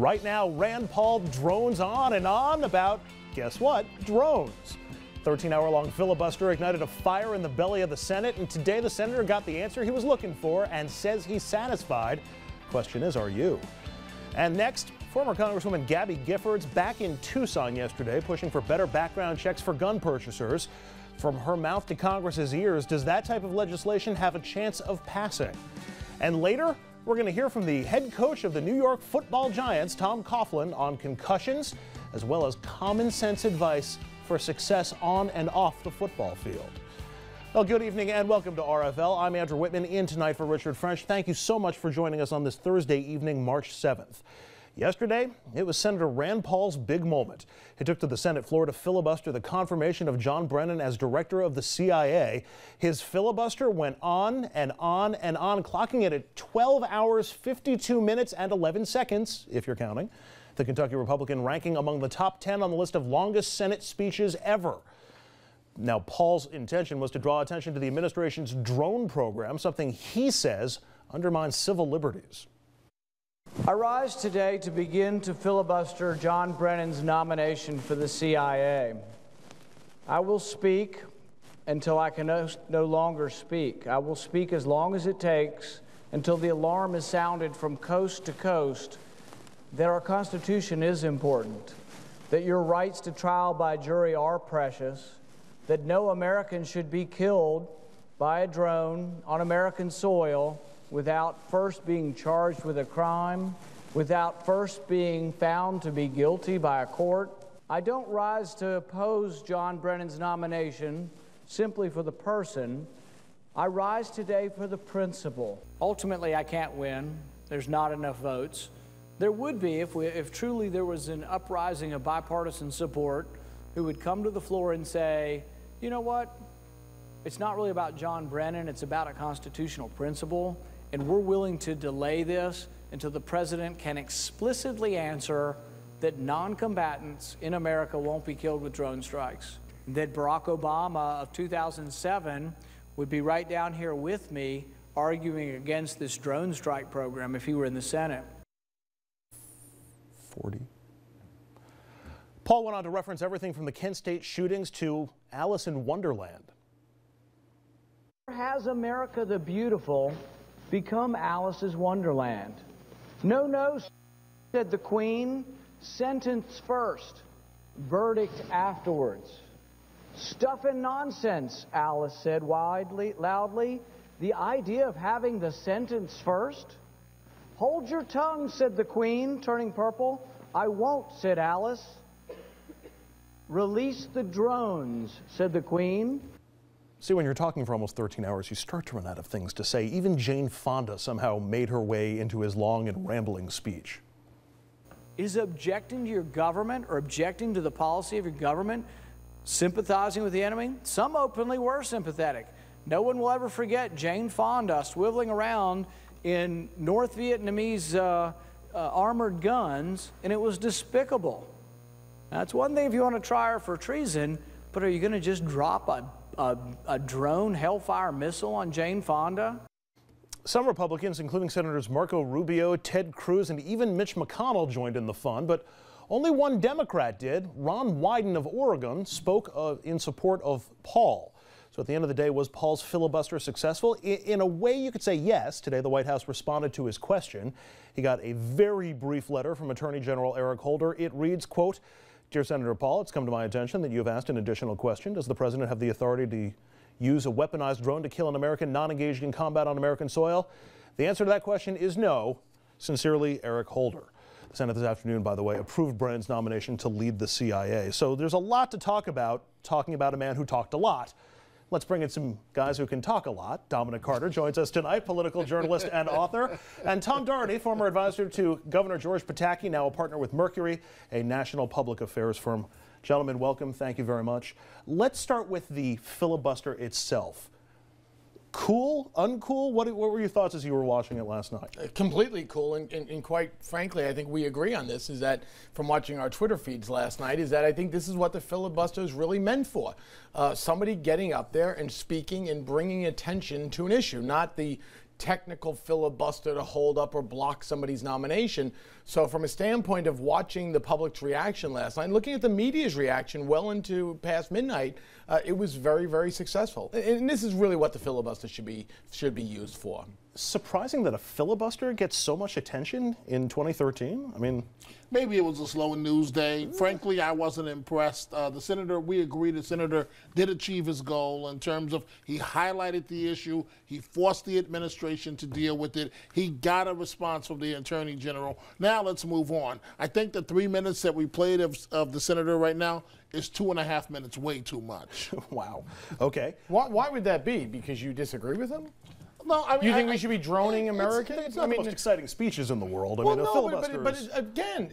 Right now, Rand Paul drones on and on about, guess what, drones. 13-hour-long filibuster ignited a fire in the belly of the Senate, and today the senator got the answer he was looking for and says he's satisfied. Question is, are you? And next, former Congresswoman Gabby Giffords back in Tucson yesterday, pushing for better background checks for gun purchasers. From her mouth to Congress's ears, does that type of legislation have a chance of passing? And later, we're going to hear from the head coach of the New York Football Giants, Tom Coughlin, on concussions, as well as common sense advice for success on and off the football field. Well, good evening and welcome to RFL. I'm Andrew Whitman, in tonight for Richard French. Thank you so much for joining us on this Thursday evening, March 7th. Yesterday, it was Senator Rand Paul's big moment. He took to the Senate floor to filibuster the confirmation of John Brennan as director of the CIA. His filibuster went on and on and on, clocking it at 12 hours, 52 minutes and 11 seconds, if you're counting. The Kentucky Republican ranking among the top 10 on the list of longest Senate speeches ever. Now, Paul's intention was to draw attention to the administration's drone program, something he says undermines civil liberties. I rise today to begin to filibuster John Brennan's nomination for the CIA. I will speak until I can no longer speak. I will speak as long as it takes until the alarm is sounded from coast to coast that our Constitution is important, that your rights to trial by jury are precious, that no American should be killed by a drone on American soil without first being charged with a crime, without first being found to be guilty by a court. I don't rise to oppose John Brennan's nomination simply for the person. I rise today for the principle. Ultimately, I can't win. There's not enough votes. There would be if truly there was an uprising of bipartisan support who would come to the floor and say, you know what, it's not really about John Brennan, it's about a constitutional principle, and we're willing to delay this until the president can explicitly answer that non-combatants in America won't be killed with drone strikes. That Barack Obama of 2007 would be right down here with me arguing against this drone strike program if he were in the Senate. 40. Paul went on to reference everything from the Kent State shootings to Alice in Wonderland. Has America the Beautiful become Alice's Wonderland? No, no, said the Queen. Sentence first, verdict afterwards. Stuff and nonsense, Alice said loudly. The idea of having the sentence first? Hold your tongue, said the Queen, turning purple. I won't, said Alice. Release the drones, said the Queen. See, when you're talking for almost 13 hours, you start to run out of things to say. Even Jane Fonda somehow made her way into his long and rambling speech. Is objecting to your government or objecting to the policy of your government sympathizing with the enemy? Some openly were sympathetic. No one will ever forget Jane Fonda swiveling around in North Vietnamese armored guns, and it was despicable. Now, it's one thing if you want to try her for treason, but are you going to just drop a drone Hellfire missile on Jane Fonda? Some Republicans, including Senators Marco Rubio, Ted Cruz, and even Mitch McConnell, joined in the fun, but only one Democrat did. Ron Wyden of Oregon spoke in support of Paul. So at the end of the day, was Paul's filibuster successful? In a way, you could say yes. Today, the White House responded to his question. He got a very brief letter from Attorney General Eric Holder. It reads, quote, "Dear Senator Paul, it's come to my attention that you have asked an additional question. Does the president have the authority to use a weaponized drone to kill an American not engaged in combat on American soil? The answer to that question is no. Sincerely, Eric Holder." The Senate this afternoon, by the way, approved Brennan's nomination to lead the CIA. So there's a lot to talk about, talking about a man who talked a lot. Let's bring in some guys who can talk a lot. Dominic Carter joins us tonight, political journalist and author. And Tom Doherty, former advisor to Governor George Pataki, now a partner with Mercury, a national public affairs firm. Gentlemen, welcome. Thank you very much. Let's start with the filibuster itself. Cool? Uncool? What were your thoughts as you were watching it last night? Completely cool, and quite frankly, I think we agree on this, is that from watching our Twitter feeds last night, is that I think this is what the filibuster is really meant for. Somebody getting up there and speaking and bringing attention to an issue, not the technical filibuster to hold up or block somebody's nomination. So from a standpoint of watching the public's reaction last night, looking at the media's reaction well into past midnight, it was very, very successful. And this is really what the filibuster should be used for. Surprising that a filibuster gets so much attention in 2013. I mean, maybe it was a slow news day. Frankly, I wasn't impressed. The senator, we agree, the senator did achieve his goal in terms of he highlighted the issue, he forced the administration to deal with it, he got a response from the Attorney General. Now let's move on. I think the 3 minutes that we played of the senator right now is 2.5 minutes, way too much. Wow. Okay. Why would that be? Because you disagree with him? No, I mean, you think we should be droning Americans? It's not the most exciting speeches in the world. I well, mean, no, a filibuster but again,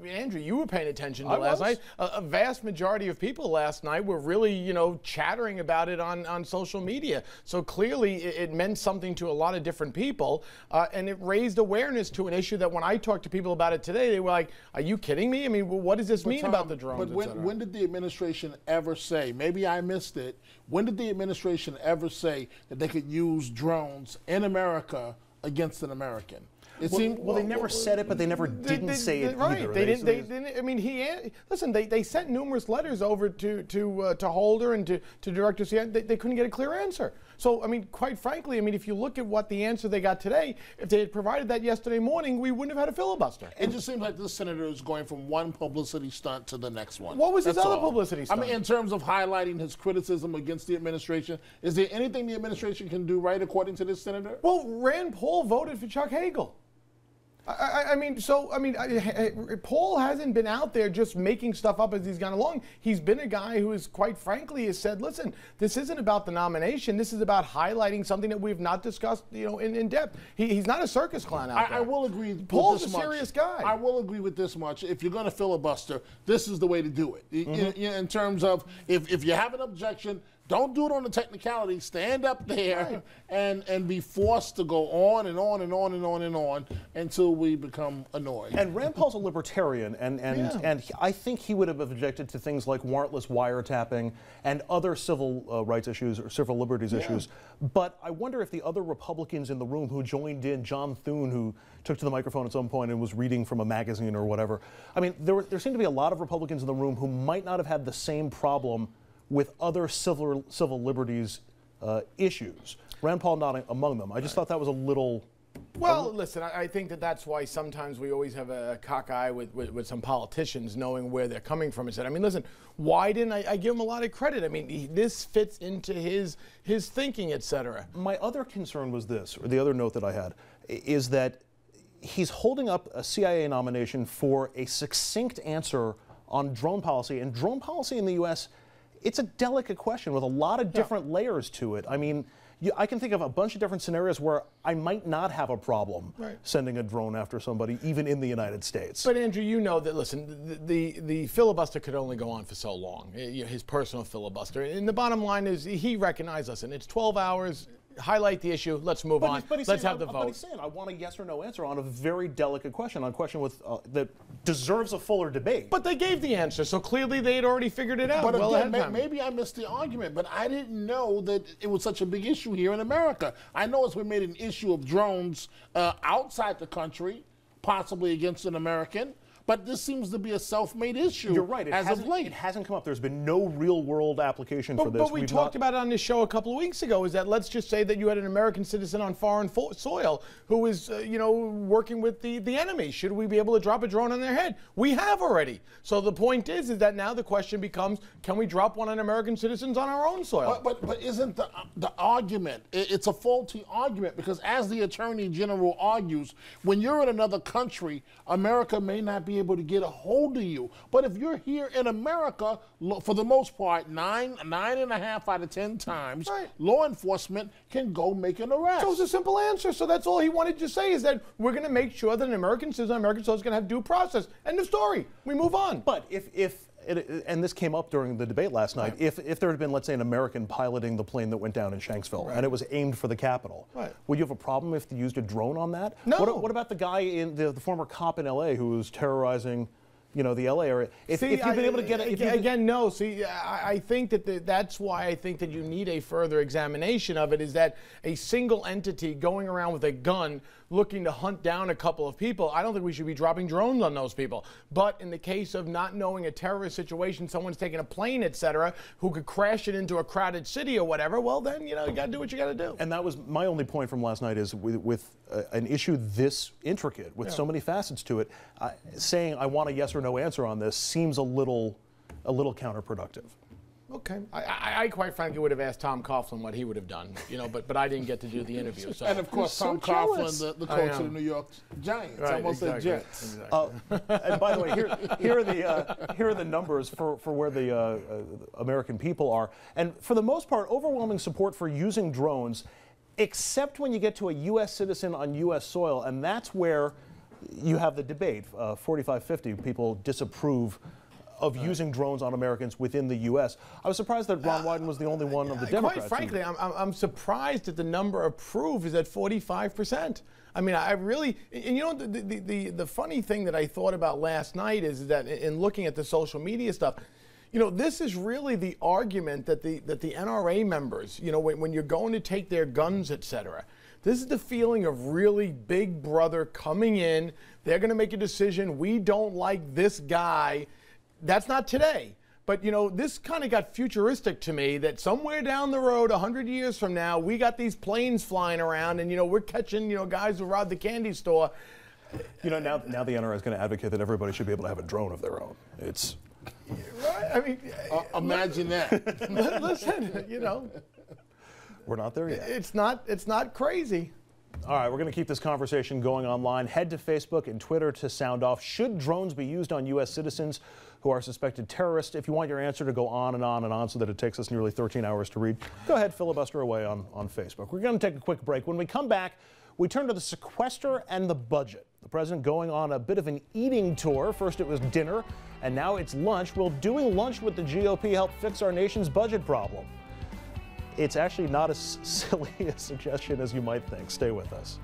Andrew, you were paying attention to last night. A vast majority of people last night were really, chattering about it on social media. So clearly, it meant something to a lot of different people, and it raised awareness to an issue that when I talked to people about it today, they were like, "Are you kidding me? I mean, what does this mean Tom, about the drones?" But when did the administration ever say? Maybe I missed it. When did the administration ever say that they could use drones in America against an American? It seemed, they never said it, but they never didn't say it right. either. They didn't. I mean, listen. They sent numerous letters over to Holder and to Director CIA. They couldn't get a clear answer. So, I mean, quite frankly, I mean, if you look at what the answer they got today, if they had provided that yesterday morning, we wouldn't have had a filibuster. It just seems like this senator is going from one publicity stunt to the next one. What was his other publicity stunt? I mean, in terms of highlighting his criticism against the administration, is there anything the administration can do right according to this senator? Well, Rand Paul voted for Chuck Hagel. Paul hasn't been out there just making stuff up as he's gone along. He's been a guy who is, quite frankly, has said, listen, this isn't about the nomination. This is about highlighting something that we've not discussed, in depth. He's not a circus clown out there. I will agree. Paul's a serious guy. I will agree with this much. If you're going to filibuster, this is the way to do it. In terms of, if you have an objection, don't do it on the technicality. Stand up there and be forced to go on and on and on and on and on until we become annoyed. And Rand Paul's a libertarian, and I think he would have objected to things like warrantless wiretapping and other civil rights issues or civil liberties issues. But I wonder if the other Republicans in the room who joined in, John Thune, who took to the microphone at some point and was reading from a magazine or whatever. I mean, there seemed to be a lot of Republicans in the room who might not have had the same problem with other civil liberties issues. Rand Paul not among them. I just thought that was a little... Well, listen, I think that's why sometimes we always have a cock eye with some politicians knowing where they're coming from. I mean, listen, why didn't I give him a lot of credit? I mean, this fits into his thinking, et cetera. My other concern was this, or the other note that I had, is that he's holding up a CIA nomination for a succinct answer on drone policy. And drone policy in the U.S., it's a delicate question with a lot of different layers to it. I mean, I can think of a bunch of different scenarios where I might not have a problem sending a drone after somebody, even in the United States. But Andrew, you know that, listen, the filibuster could only go on for so long, his personal filibuster. And the bottom line is he recognized, listen, it's 12 hours. Highlight the issue. Let's move on. Let's have the vote. But he's saying, I want a yes or no answer on a very delicate question, on a question with that deserves a fuller debate. But they gave the answer, so clearly they had already figured it out. But again, maybe I missed the argument, but I didn't know that it was such a big issue here in America. I know it's been made an issue of drones outside the country, possibly against an American. But this seems to be a self-made issue. You're right. As of late. It hasn't come up. There's been no real-world application for this. But we talked about it on this show a couple of weeks ago. Is that let's just say that you had an American citizen on foreign soil who is, working with the enemy. Should we be able to drop a drone on their head? We have already. So the point is that now the question becomes, can we drop one on American citizens on our own soil? But isn't the argument? It's a faulty argument because, as the Attorney General argues, when you're in another country, America may not be able to get a hold of you. But if you're here in America, for the most part, 9.5 out of 10 times, law enforcement can go make an arrest. So it's a simple answer. So that's all he wanted to say, is that we're going to make sure that an American citizen, American citizen, is going to have due process. End of story. We move on. But and this came up during the debate last night, if there had been, let's say, an American piloting the plane that went down in Shanksville, and it was aimed for the Capitol, would you have a problem if they used a drone on that? No. What about the guy, the former cop in L.A. who was terrorizing the LA area. If you've been able to get it, no. See, I think that that's why I think that you need a further examination of it. Is that a single entity going around with a gun looking to hunt down a couple of people? I don't think we should be dropping drones on those people. But in the case of not knowing a terrorist situation, someone's taking a plane, etc., who could crash it into a crowded city or whatever. Well, then you got to do what you got to do. And that was my only point from last night. Is with an issue this intricate, with so many facets to it, saying I want a yes or no answer on this seems a little counterproductive. Okay, I quite frankly would have asked Tom Coughlin what he would have done, but I didn't get to do the interview. So. And of course, Tom Coughlin, the coach of the New York Giants. Right, I almost said Jets. Exactly. And by the way, here are the numbers for where the American people are, and for the most part, overwhelming support for using drones, except when you get to a U.S. citizen on U.S. soil, and that's where you have the debate. 45-50 people disapprove of using drones on Americans within the U.S. I was surprised that Ron Wyden was the only one of the Democrats. Quite frankly, I'm surprised that the number approved is at 45%. I mean, I really, and the funny thing that I thought about last night is that in looking at the social media stuff, this is really the argument that the NRA members, when you're going to take their guns, etc. This is the feeling of really big brother coming in. They're going to make a decision. We don't like this guy. That's not today. But, this kind of got futuristic to me, that somewhere down the road, 100 years from now, we got these planes flying around and, we're catching, guys who robbed the candy store. Now the NRA is going to advocate that everybody should be able to have a drone of their own. It's... Right? I mean... imagine that. Listen, We're not there yet. It's not crazy. All right, we're going to keep this conversation going online. Head to Facebook and Twitter to sound off. Should drones be used on U.S. citizens who are suspected terrorists? If you want your answer to go on and on and on so that it takes us nearly 13 hours to read, go ahead, filibuster away on Facebook. We're going to take a quick break. When we come back, we turn to the sequester and the budget. The president going on a bit of an eating tour. First it was dinner, and now it's lunch. Will doing lunch with the GOP help fix our nation's budget problem? It's actually not as silly a suggestion as you might think. Stay with us.